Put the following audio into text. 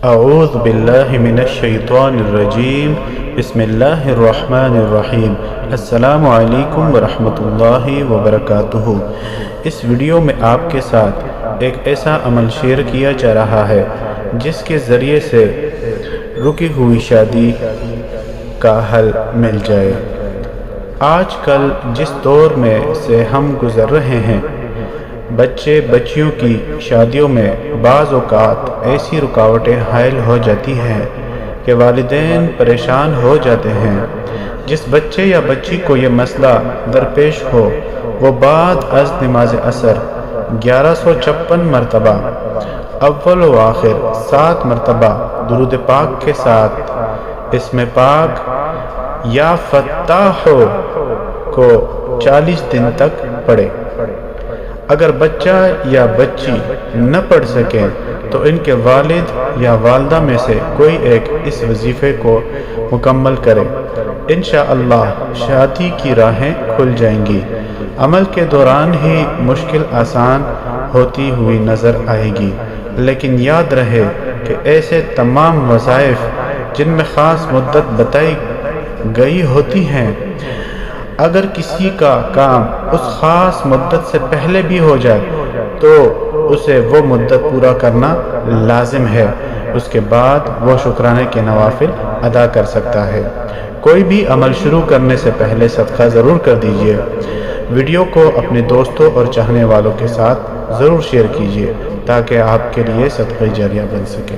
اعوذ باللہ من الشیطان الرجیم بسم اللہ الرحمن الرحیم۔ السلام علیکم ورحمۃ اللہ وبرکاتہ۔ اس ویڈیو میں آپ کے ساتھ ایک ایسا عمل شیئر کیا جا رہا ہے جس کے ذریعے سے رکی ہوئی شادی کا حل مل جائے۔ آج کل جس دور میں سے ہم گزر رہے ہیں، بچے بچیوں کی شادیوں میں بعض اوقات ایسی رکاوٹیں حائل ہو جاتی ہیں کہ والدین پریشان ہو جاتے ہیں۔ جس بچے یا بچی کو یہ مسئلہ درپیش ہو، وہ بعد از نماز عصر 1156 مرتبہ اول و آخر 7 مرتبہ درود پاک کے ساتھ اسم پاک یا فتاح کو 40 دن تک پڑھے۔ اگر بچہ یا بچی نہ پڑھ سکیں تو ان کے والد یا والدہ میں سے کوئی ایک اس وظیفے کو مکمل کرے۔ انشاءاللہ شادی کی راہیں کھل جائیں گی۔ عمل کے دوران ہی مشکل آسان ہوتی ہوئی نظر آئے گی، لیکن یاد رہے کہ ایسے تمام وظائف جن میں خاص مدت بتائی گئی ہوتی ہیں، اگر کسی کا کام اس خاص مدت سے پہلے بھی ہو جائے تو اسے وہ مدت پورا کرنا لازم ہے۔ اس کے بعد وہ شکرانے کے نوافل ادا کر سکتا ہے۔ کوئی بھی عمل شروع کرنے سے پہلے صدقہ ضرور کر دیجیے۔ ویڈیو کو اپنے دوستوں اور چاہنے والوں کے ساتھ ضرور شیئر کیجیے تاکہ آپ کے لیے صدقہ جاریہ بن سکے۔